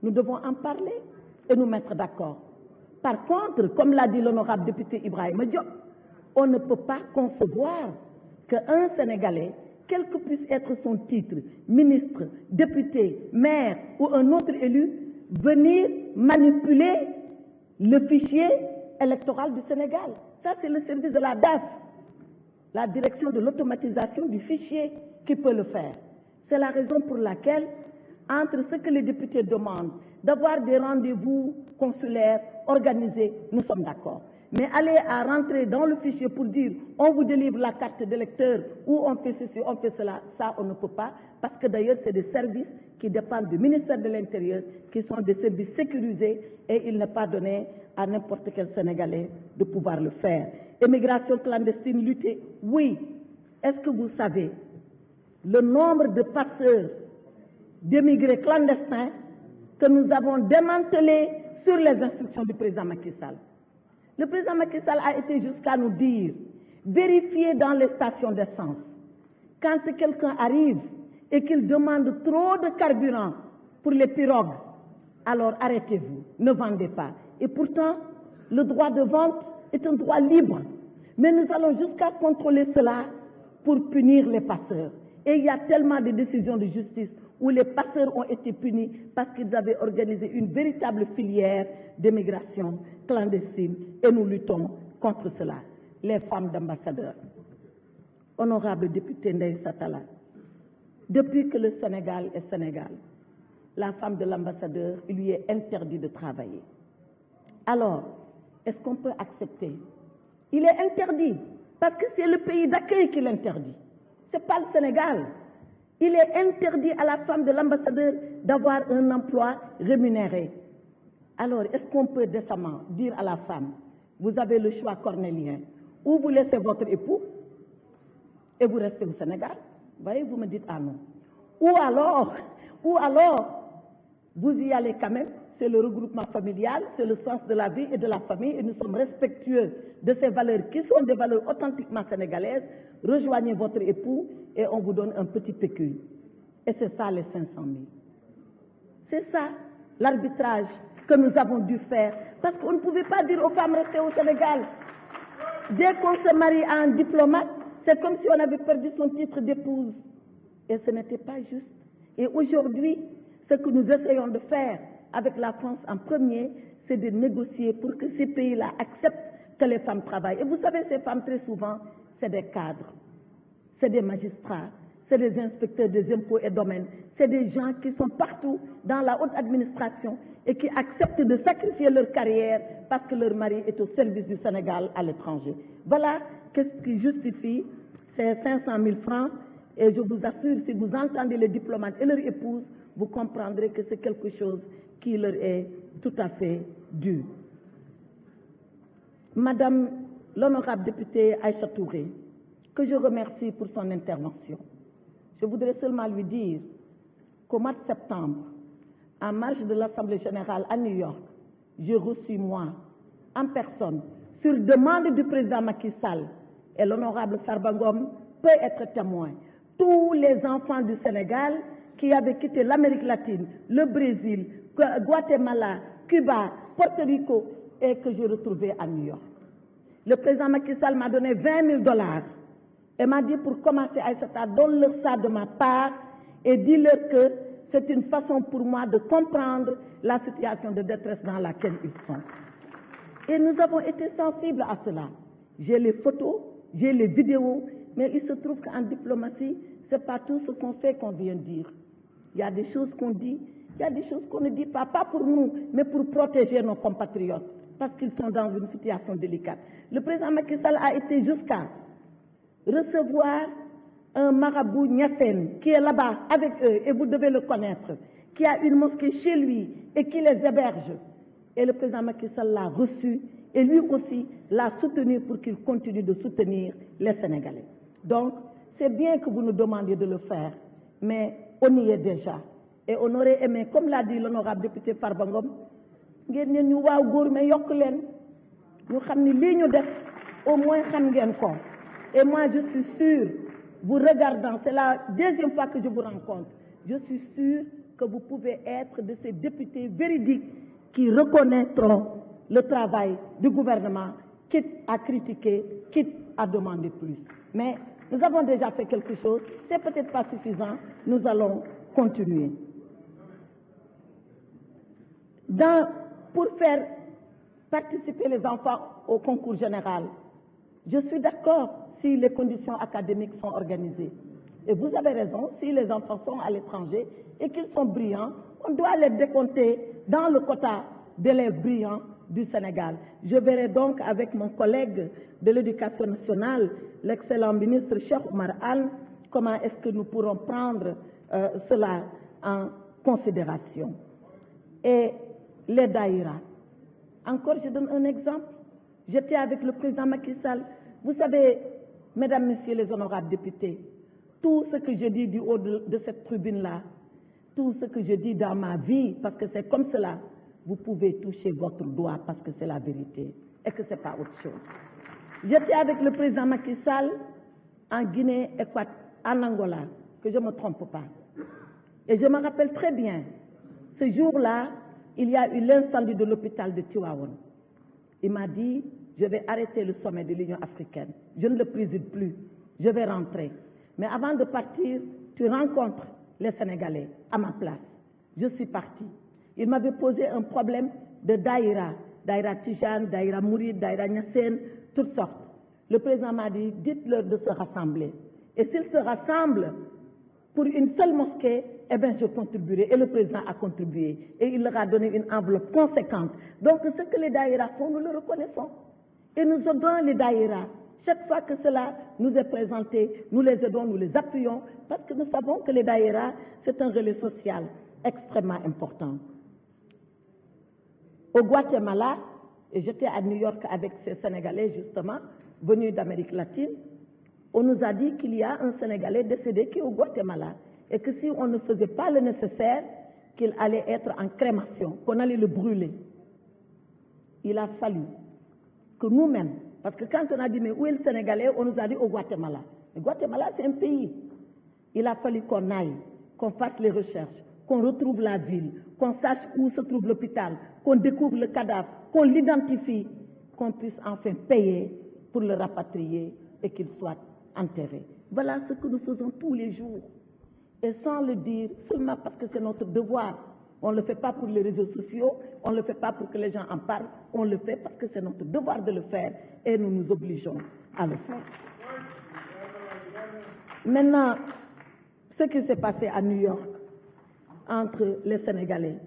nous devons en parler et nous mettre d'accord. Par contre, comme l'a dit l'honorable député Ibrahima Diop, on ne peut pas concevoir qu'un Sénégalais, quel que puisse être son titre, ministre, député, maire ou un autre élu, venir manipuler le fichier électoral du Sénégal. Ça, c'est le service de la DAF, la direction de l'automatisation du fichier, qui peut le faire. C'est la raison pour laquelle, entre ce que les députés demandent, d'avoir des rendez-vous consulaires organisés, nous sommes d'accord. Mais aller à rentrer dans le fichier pour dire on vous délivre la carte d'électeur ou on fait ceci, on fait cela, ça on ne peut pas, parce que d'ailleurs c'est des services qui dépendent du ministère de l'Intérieur, qui sont des services sécurisés et il n'est pas donné à n'importe quel Sénégalais de pouvoir le faire. Immigration clandestine, lutter, oui. Est-ce que vous savez le nombre de passeurs d'émigrés clandestins que nous avons démantelés sur les instructions du président Macky Sall? Le président Macky Sall a été jusqu'à nous dire, vérifiez dans les stations d'essence. Quand quelqu'un arrive et qu'il demande trop de carburant pour les pirogues, alors arrêtez-vous, ne vendez pas. Et pourtant, le droit de vente est un droit libre. Mais nous allons jusqu'à contrôler cela pour punir les passeurs. Et il y a tellement de décisions de justice où les passeurs ont été punis parce qu'ils avaient organisé une véritable filière d'immigration clandestine et nous luttons contre cela. Les femmes d'ambassadeurs. Honorable député Ndeye Satala, depuis que le Sénégal est Sénégal, la femme de l'ambassadeur, il lui est interdit de travailler. Alors, est-ce qu'on peut accepter? Il est interdit parce que c'est le pays d'accueil qui l'interdit. Ce n'est pas le Sénégal. Il est interdit à la femme de l'ambassadeur d'avoir un emploi rémunéré. Alors, est-ce qu'on peut décemment dire à la femme, vous avez le choix cornélien, ou vous laissez votre époux et vous restez au Sénégal? Vous voyez, vous me dites ah non. Ou alors, vous y allez quand même, c'est le regroupement familial, c'est le sens de la vie et de la famille, et nous sommes respectueux de ces valeurs qui sont des valeurs authentiquement sénégalaises. Rejoignez votre époux et on vous donne un petit pécule. Et c'est ça les 500 000. C'est ça l'arbitrage que nous avons dû faire. Parce qu'on ne pouvait pas dire aux femmes restez au Sénégal. Dès qu'on se marie à un diplomate, c'est comme si on avait perdu son titre d'épouse. Et ce n'était pas juste. Et aujourd'hui, ce que nous essayons de faire avec la France en premier, c'est de négocier pour que ces pays-là acceptent que les femmes travaillent. Et vous savez, ces femmes, très souvent, c'est des cadres, c'est des magistrats, c'est des inspecteurs des impôts et domaines, c'est des gens qui sont partout dans la haute administration et qui acceptent de sacrifier leur carrière parce que leur mari est au service du Sénégal à l'étranger. Voilà ce qui justifie ces 500 000 francs. Et je vous assure, si vous entendez les diplomates et leurs épouses, vous comprendrez que c'est quelque chose qui leur est tout à fait dû. Madame l'honorable députée Aïcha Touré, que je remercie pour son intervention. Je voudrais seulement lui dire qu'au mois de septembre, en marge de l'Assemblée générale à New York, j'ai reçu, moi, en personne, sur demande du président Macky Sall, et l'honorable Farba Ngom peut être témoin, tous les enfants du Sénégal qui avaient quitté l'Amérique latine, le Brésil, Guatemala, Cuba, Porto Rico, et que j'ai retrouvés à New York. Le président Macky Sall m'a donné 20 000 $ et m'a dit pour commencer, Aïssata, donne-leur ça de ma part et dis-leur que c'est une façon pour moi de comprendre la situation de détresse dans laquelle ils sont. Et nous avons été sensibles à cela. J'ai les photos, j'ai les vidéos, mais il se trouve qu'en diplomatie, ce n'est pas tout ce qu'on fait qu'on vient dire. Il y a des choses qu'on dit, il y a des choses qu'on ne dit pas, pas pour nous, mais pour protéger nos compatriotes, parce qu'ils sont dans une situation délicate. Le président Macky Sall a été jusqu'à recevoir un marabout Niassène qui est là-bas avec eux, et vous devez le connaître, qui a une mosquée chez lui et qui les héberge. Et le président Macky Sall l'a reçu et lui aussi l'a soutenu pour qu'il continue de soutenir les Sénégalais. Donc, c'est bien que vous nous demandiez de le faire, mais on y est déjà. Et on aurait aimé, comme l'a dit l'honorable député Farba Ngom, ngeen ñu waaw góor mais yokk leen ñu xam ni lii ñu def au moins xam ngeen ko. Et moi je suis sûre, vous regardant, c'est la deuxième fois que je vous rencontre, je suis sûre que vous pouvez être de ces députés véridiques qui reconnaîtront le travail du gouvernement, quitte à critiquer, quitte à demander plus. Mais nous avons déjà fait quelque chose, c'est peut-être pas suffisant, nous allons continuer. Pour faire participer les enfants au concours général, je suis d'accord si les conditions académiques sont organisées. Et vous avez raison, si les enfants sont à l'étranger et qu'ils sont brillants, on doit les décompter dans le quota d'élèves brillants du Sénégal. Je verrai donc avec mon collègue de l'Éducation nationale, l'excellent ministre Cheikh Oumar Anne, comment est-ce que nous pourrons prendre cela en considération. Et les daïras. Encore, je donne un exemple. J'étais avec le président Macky Sall. Vous savez, mesdames, messieurs les honorables députés, tout ce que je dis du haut de cette tribune-là, tout ce que je dis dans ma vie, parce que c'est comme cela, vous pouvez toucher votre doigt parce que c'est la vérité et que ce n'est pas autre chose. J'étais avec le président Macky Sall en Guinée, en Angola, que je ne me trompe pas. Et je me rappelle très bien, ce jour-là, il y a eu l'incendie de l'hôpital de Tivaouane. Il m'a dit, je vais arrêter le sommet de l'Union africaine. Je ne le préside plus, je vais rentrer. Mais avant de partir, tu rencontres les Sénégalais à ma place. Je suis partie. Il m'avait posé un problème de daïra, daïra Tijane, daïra Mouride, daïra Niassène, toutes sortes. Le président m'a dit, dites-leur de se rassembler. Et s'ils se rassemblent pour une seule mosquée, eh bien, je contribuerai. Et le président a contribué. Et il leur a donné une enveloppe conséquente. Donc, ce que les daïras font, nous le reconnaissons. Et nous aidons les daïras. Chaque fois que cela nous est présenté, nous les aidons, nous les appuyons, parce que nous savons que les daïras, c'est un relais social extrêmement important. Au Guatemala, et j'étais à New York avec ces Sénégalais, justement, venus d'Amérique latine, on nous a dit qu'il y a un Sénégalais décédé qui est au Guatemala et que si on ne faisait pas le nécessaire, qu'il allait être en crémation, qu'on allait le brûler. Il a fallu que nous-mêmes, parce que quand on a dit mais où est le Sénégalais, on nous a dit au Guatemala. Le Guatemala, c'est un pays. Il a fallu qu'on aille, qu'on fasse les recherches, qu'on retrouve la ville, qu'on sache où se trouve l'hôpital, qu'on découvre le cadavre, qu'on l'identifie, qu'on puisse enfin payer pour le rapatrier et qu'il soit enterré. Voilà ce que nous faisons tous les jours. Et sans le dire, seulement parce que c'est notre devoir. On ne le fait pas pour les réseaux sociaux, on ne le fait pas pour que les gens en parlent, on le fait parce que c'est notre devoir de le faire et nous nous obligeons à le faire. Maintenant, ce qui s'est passé à New York entre les Sénégalais,